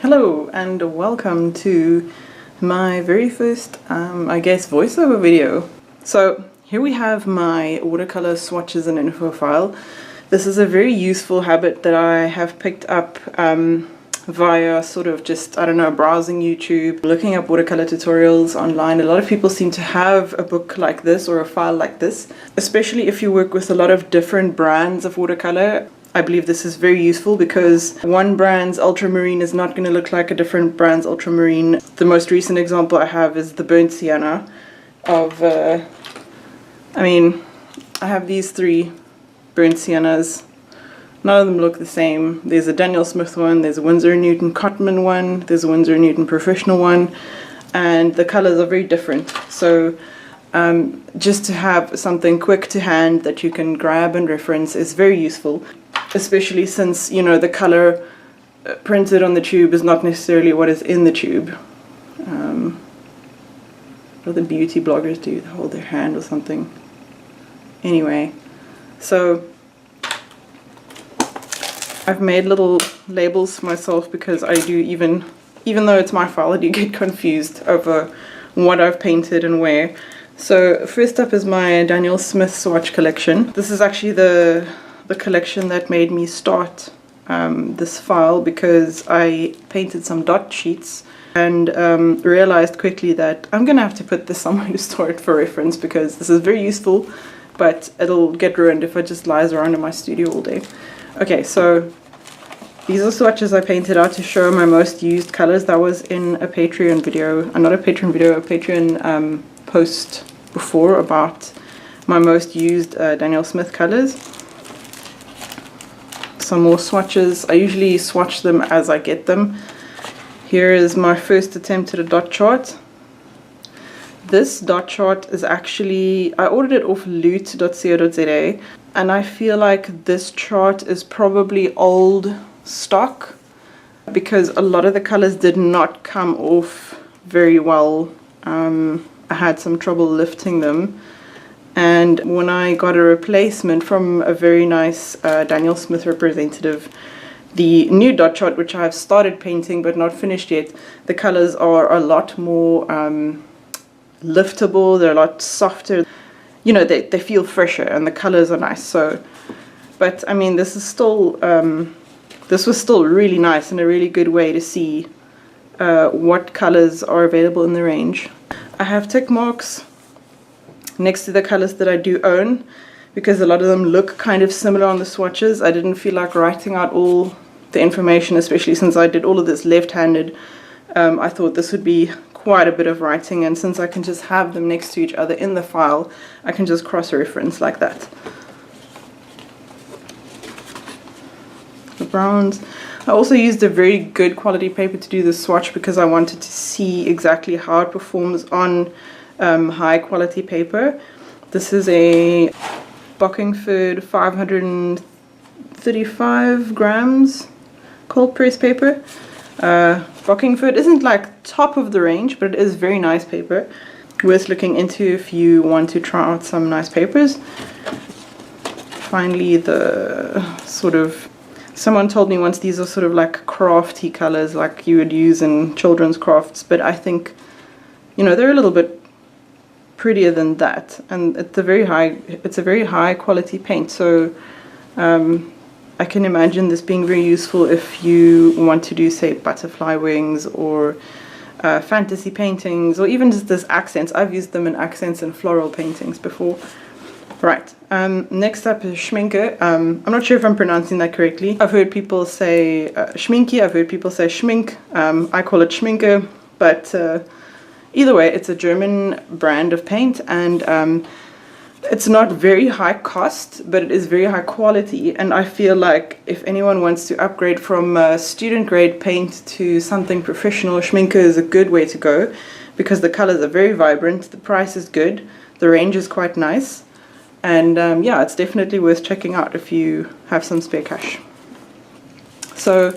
Hello and welcome to my very first, I guess, voiceover video. So here we have my watercolor swatches and info file. This is a very useful habit that I have picked up via sort of just, I don't know, browsing YouTube, looking up watercolor tutorials online. A lot of people seem to have a book like this or a file like this, especially if you work with a lot of different brands of watercolor. I believe this is very useful because one brand's ultramarine is not going to look like a different brand's ultramarine. The most recent example I have is the burnt sienna of, I have these three burnt siennas. None of them look the same. There's a Daniel Smith one, there's a Winsor Newton Cartman one, there's a Winsor Newton Professional one, and the colors are very different. So just to have something quick to hand that you can grab and reference is very useful, especially since, you know, the color printed on the tube is not necessarily what is in the tube. What do the beauty bloggers do? They hold their hand or something. Anyway, so I've made little labels myself because I do, even though it's my file, I do get confused over what I've painted and where. So first up is my Daniel Smith Swatch collection. This is actually the collection that made me start this file because I painted some dot sheets and realized quickly that I'm gonna have to put this somewhere to store it for reference because this is very useful, but it'll get ruined if it just lies around in my studio all day. Okay, so these are swatches I painted out to show my most used colors. That was in a Patreon video, not a Patreon video, a Patreon post before about my most used Daniel Smith colors. Some more swatches. I usually swatch them as I get them. Here is my first attempt at a dot chart. This dot chart is actually, I ordered it off loot.co.za, and I feel like this chart is probably old stock because a lot of the colors did not come off very well. I had some trouble lifting them, and when I got a replacement from a very nice Daniel Smith representative, the new dot chart, which I've started painting but not finished yet, the colors are a lot more liftable, they're a lot softer, you know, they feel fresher and the colors are nice. So, but I mean, this is still this was still really nice and a really good way to see what colors are available in the range. I have tick marks next to the colors that I do own because a lot of them look kind of similar on the swatches. I didn't feel like writing out all the information, especially since I did all of this left-handed. I thought this would be quite a bit of writing, and since I can just have them next to each other in the file, I can just cross-reference like that. The browns. I also used a very good quality paper to do the swatch because I wanted to see exactly how it performs on high quality paper. This is a Bockingford 535 grams cold press paper. Bockingford isn't like top of the range, but it is very nice paper. Worth looking into if you want to try out some nice papers. Finally, the sort of, someone told me once these are sort of like crafty colors like you would use in children's crafts, but I think, you know, they're a little bit prettier than that, and it's a very high quality paint. So I can imagine this being very useful if you want to do, say, butterfly wings or fantasy paintings, or even just as accents. I've used them in accents and floral paintings before. Right, next up is Schminke. I'm not sure if I'm pronouncing that correctly. I've heard people say Schminke, I've heard people say Schmink. I call it Schminke, but either way, it's a German brand of paint, and it's not very high cost, but it is very high quality, and I feel like if anyone wants to upgrade from student grade paint to something professional, Schminke is a good way to go because the colors are very vibrant, the price is good, the range is quite nice. And yeah, it's definitely worth checking out if you have some spare cash. So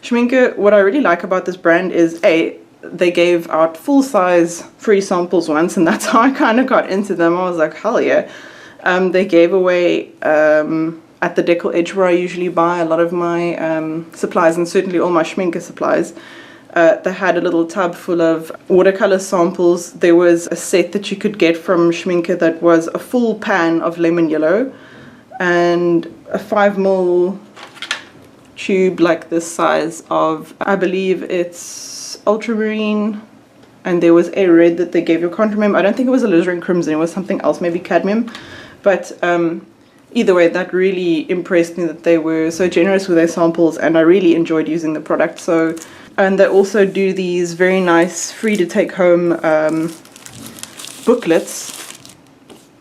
Schminke, what I really like about this brand is they gave out full-size free samples once, and that's how I kind of got into them. I was like, hell yeah. They gave away at the Decor Edge, where I usually buy a lot of my supplies, and certainly all my schminke supplies. They had a little tub full of watercolor samples. There was a set that you could get from Schminke that was a full pan of lemon yellow and a 5mm tube like this size of, I believe it's ultramarine, and there was a red that they gave you. I can't remember. I don't think it was alizarin crimson. It was something else, maybe cadmium. But either way, that really impressed me that they were so generous with their samples, and I really enjoyed using the product. So, and they also do these very nice free to take home booklets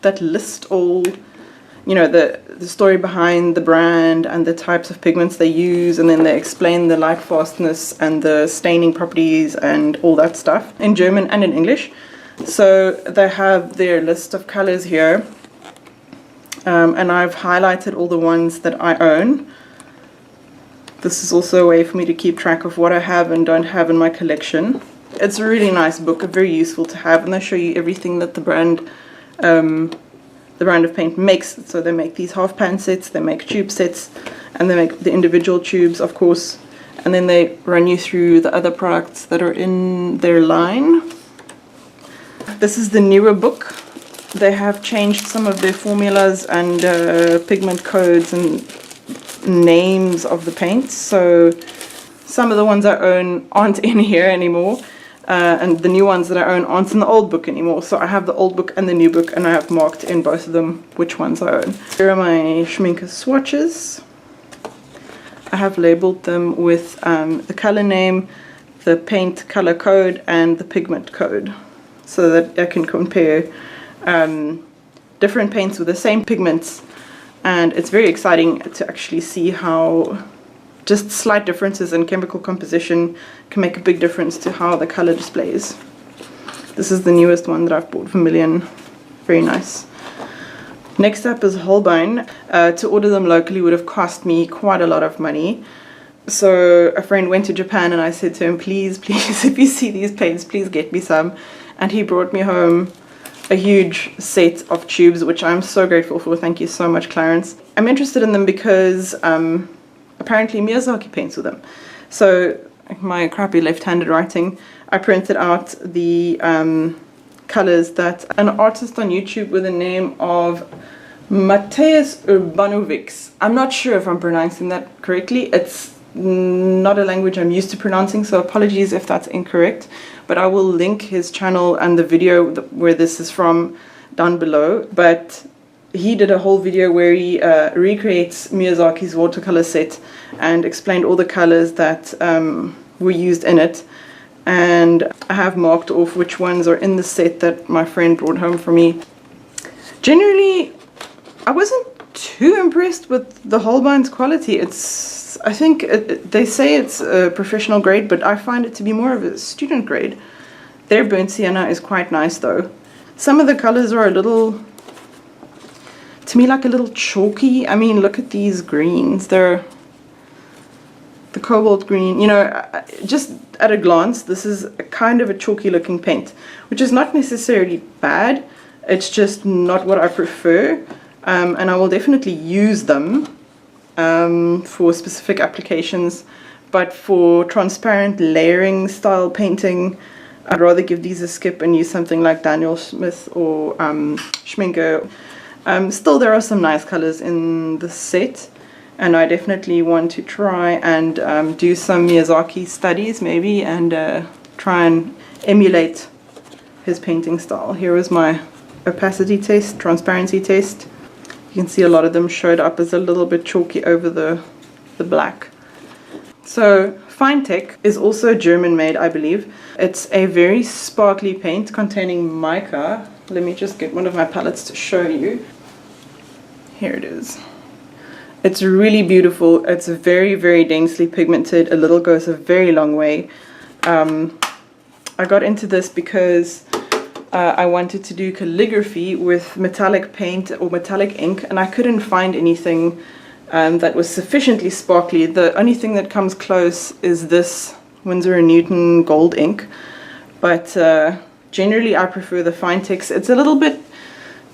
that list all, you know, the story behind the brand and the types of pigments they use, and then they explain the light fastness and the staining properties and all that stuff in German and in English. So they have their list of colors here, and I've highlighted all the ones that I own. This is also a way for me to keep track of what I have and don't have in my collection. It's a really nice book, very useful to have, and they show you everything that the brand of paint makes. So they make these half pan sets, they make tube sets, and they make the individual tubes, of course, and then they run you through the other products that are in their line. This is the Nira Book. They have changed some of their formulas and pigment codes and names of the paints, so some of the ones I own aren't in here anymore, and the new ones that I own aren't in the old book anymore. So I have the old book and the new book, and I have marked in both of them which ones I own. Here are my schminke swatches. I have labeled them with the color name, the paint color code, and the pigment code, so that I can compare different paints with the same pigments. And it's very exciting to actually see how just slight differences in chemical composition can make a big difference to how the color displays. This is the newest one that I've bought for Million. Very nice. Next up is Holbein. To order them locally would have cost me quite a lot of money. So a friend went to Japan, and I said to him, please, if you see these paints, please get me some. And he brought me home a huge set of tubes, which I'm so grateful for. Thank you so much, Clarence. I'm interested in them because apparently Miyazaki paints with them. So my crappy left-handed writing, I printed out the colors that an artist on YouTube with the name of Mateusz Urbanowicz. I'm not sure if I'm pronouncing that correctly. It's not a language I'm used to pronouncing, so apologies if that's incorrect. But I will link his channel and the video where this is from down below. But he did a whole video where he recreates Miyazaki's watercolor set and explained all the colors that were used in it. And I have marked off which ones are in the set that my friend brought home for me. Generally, I wasn't too impressed with the Holbein's quality. I think they say it's a professional grade, but I find it to be more of a student grade. Their burnt sienna is quite nice though. Some of the colors are a little, to me, like a little chalky. I mean, look at these greens. They're the cobalt green. You know, just at a glance, this is a kind of a chalky looking paint, which is not necessarily bad. It's just not what I prefer. And I will definitely use them for specific applications, but for transparent layering style painting, I'd rather give these a skip and use something like Daniel Smith or Schminke. Still, there are some nice colors in the set, and I definitely want to try and do some Miyazaki studies maybe, and try and emulate his painting style. Here is my opacity test, transparency test. You can see a lot of them showed up as a little bit chalky over the black. So Fine-Tech is also German made, I believe. It's a very sparkly paint containing mica. Let me just get one of my palettes to show you. Here it is. It's really beautiful. It's very, very densely pigmented. A little goes a very long way. I got into this because I wanted to do calligraphy with metallic paint or metallic ink, and I couldn't find anything that was sufficiently sparkly. The only thing that comes close is this Winsor & Newton gold ink, but generally I prefer the Fine-Techs. It's a little bit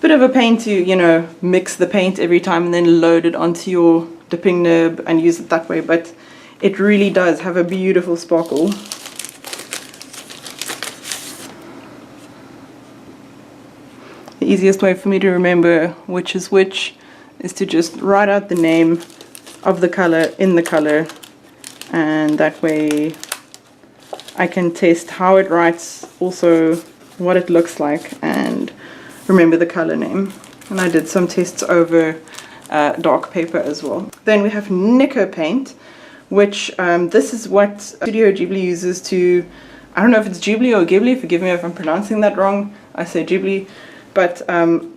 bit of a pain to, you know, mix the paint every time and then load it onto your dipping nib and use it that way, but it really does have a beautiful sparkle. The easiest way for me to remember which is which is to just write out the name of the color in the color, and that way I can test how it writes, also what it looks like, and remember the color name. And I did some tests over dark paper as well. Then we have Nikkor Paint, which this is what Studio Ghibli uses to, I don't know if it's Ghibli or Ghibli, forgive me if I'm pronouncing that wrong, I say Ghibli, but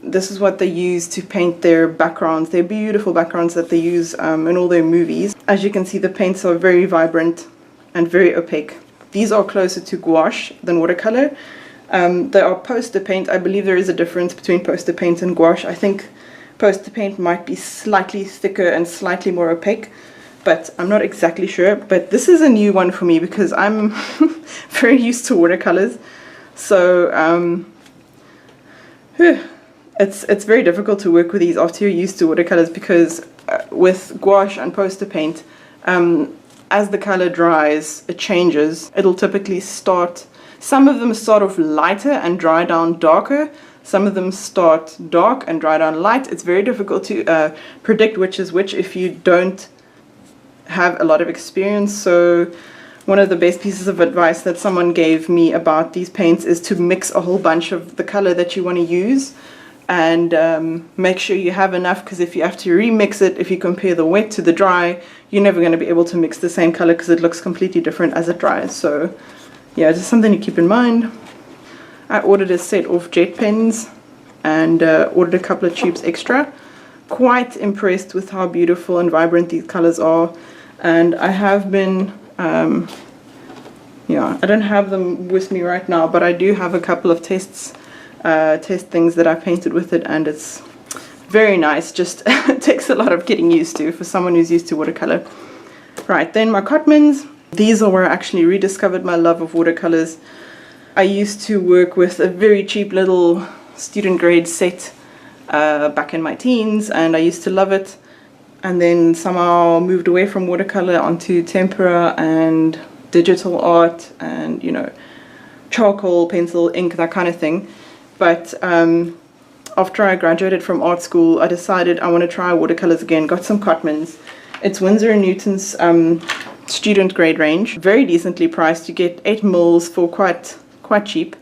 this is what they use to paint their backgrounds, their beautiful backgrounds that they use in all their movies. As you can see, the paints are very vibrant and very opaque. These are closer to gouache than watercolor. They are poster paint. I believe there is a difference between poster paint and gouache. I think poster paint might be slightly thicker and slightly more opaque, but I'm not exactly sure. But this is a new one for me because I'm very used to watercolors. So it's very difficult to work with these after you're used to watercolors, because with gouache and poster paint, as the color dries, it changes. It'll typically start, some of them start off lighter and dry down darker. Some of them start dark and dry down light. It's very difficult to predict which is which if you don't have a lot of experience. So one of the best pieces of advice that someone gave me about these paints is to mix a whole bunch of the color that you want to use, and make sure you have enough, because if you have to remix it, if you compare the wet to the dry, you're never going to be able to mix the same color because it looks completely different as it dries. So yeah, just something to keep in mind. I ordered a set of Jade Pens and ordered a couple of tubes extra. Quite impressed with how beautiful and vibrant these colors are, and I have been yeah, I don't have them with me right now, but I do have a couple of test things that I painted with it, and it's very nice. Just it takes a lot of getting used to for someone who's used to watercolor. Right, then my Cartmans. These are where I actually rediscovered my love of watercolors. I used to work with a very cheap little student grade set back in my teens, and I used to love it, and then somehow moved away from watercolor onto tempera and digital art and, you know, charcoal, pencil, ink, that kind of thing. But after I graduated from art school, I decided I want to try watercolors again. Got some Cartmans. It's Winsor & Newton's student grade range, very decently priced. You get 8 mils for quite cheap.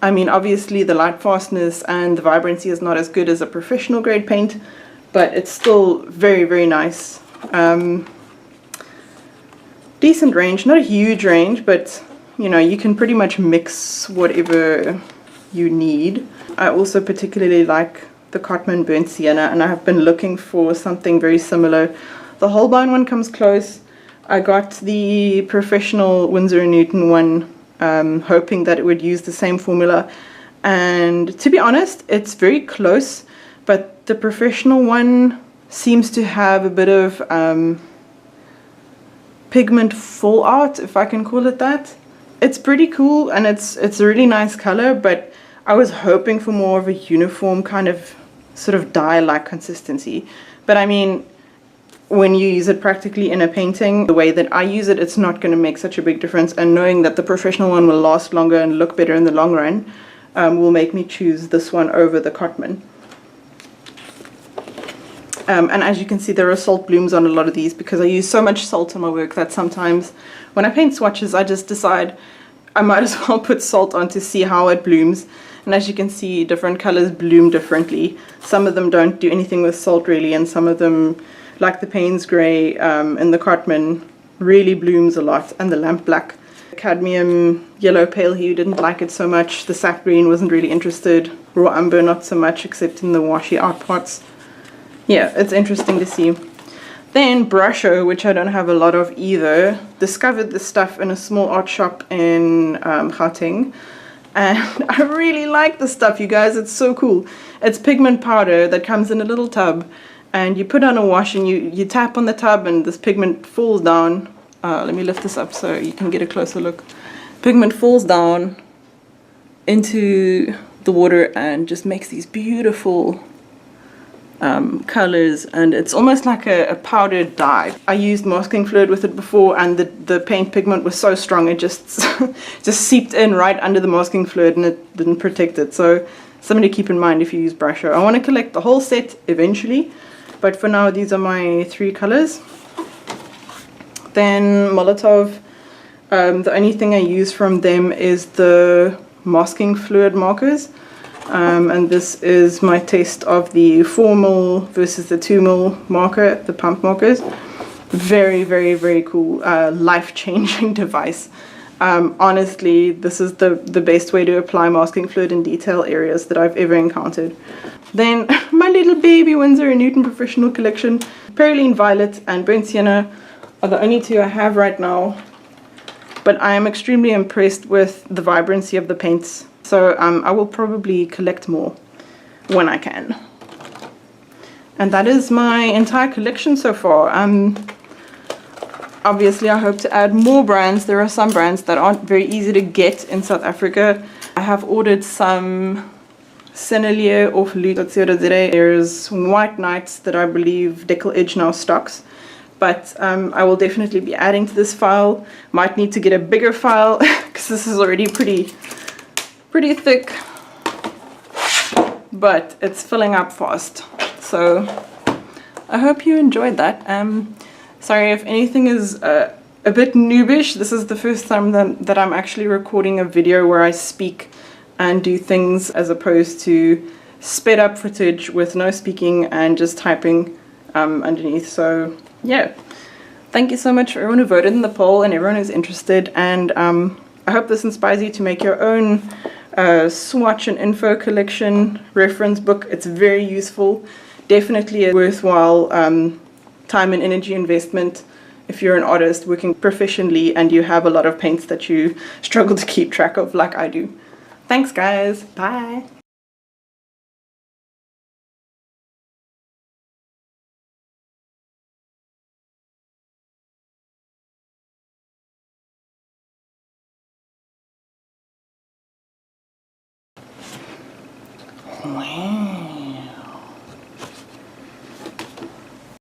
I mean, obviously the light fastness and the vibrancy is not as good as a professional grade paint, but it's still very, very nice. Decent range, not a huge range, but you know, you can pretty much mix whatever you need. I also particularly like the Cartman Burnt Sienna, and I have been looking for something very similar. The Holbein one comes close. I got the professional Winsor & Newton one, hoping that it would use the same formula, and to be honest, it's very close, but the professional one seems to have a bit of pigment fallout, if I can call it that. It's pretty cool, and it's a really nice color, but I was hoping for more of a uniform kind of sort of dye-like consistency. But I mean, when you use it practically in a painting, the way that I use it, it's not going to make such a big difference, and knowing that the professional one will last longer and look better in the long run will make me choose this one over the Cartman. And as you can see, there are salt blooms on a lot of these because I use so much salt in my work that sometimes when I paint swatches, I just decide I might as well put salt on to see how it blooms. And as you can see, different colors bloom differently. Some of them don't do anything with salt really, and some of them, like the Payne's Grey and the Cartman, really blooms a lot, and the Lamp Black. Cadmium Yellow Pale Hue, didn't like it so much. The Sap Green, wasn't really interested. Raw Umber, not so much, except in the washy out parts. Yeah, it's interesting to see. Then Brusho, which I don't have a lot of either, discovered this stuff in a small art shop in Gauteng, and I really like the stuff, you guys. It's so cool. It's pigment powder that comes in a little tub, and you put on a wash and you tap on the tub and this pigment falls down. Let me lift this up so you can get a closer look. Pigment falls down into the water and just makes these beautiful colors, and it's almost like a powdered dye. I used masking fluid with it before, and the paint pigment was so strong it just just seeped in right under the masking fluid and it didn't protect it. So something to keep in mind if you use brusher. I want to collect the whole set eventually, but for now these are my 3 colors. Then Molotov, the only thing I use from them is the masking fluid markers. And this is my test of the 4mm versus the 2mm marker, the pump markers. Very, very, very cool, life-changing device. Honestly, this is the best way to apply masking fluid in detail areas that I've ever encountered. Then my little baby Winsor Newton Professional Collection, Perylene Violet and Burnt Sienna are the only 2 I have right now. But I am extremely impressed with the vibrancy of the paints. So I will probably collect more when I can. And that is my entire collection so far. Obviously, I hope to add more brands. There are some brands that aren't very easy to get in South Africa. I have ordered some Sennelier off Loot.co.za. There's White Knights that I believe Deckle Edge now stocks. But I will definitely be adding to this file. Might need to get a bigger file because this is already pretty thick, but it's filling up fast. So I hope you enjoyed that. Sorry if anything is a bit noobish. This is the first time that I'm actually recording a video where I speak and do things as opposed to sped up footage with no speaking and just typing underneath. So yeah, thank you so much for everyone who voted in the poll and everyone who's interested, and I hope this inspires you to make your own Swatch and info collection reference book. It's very useful, definitely a worthwhile time and energy investment if you're an artist working professionally and you have a lot of paints that you struggle to keep track of like I do. Thanks guys, bye! Wow.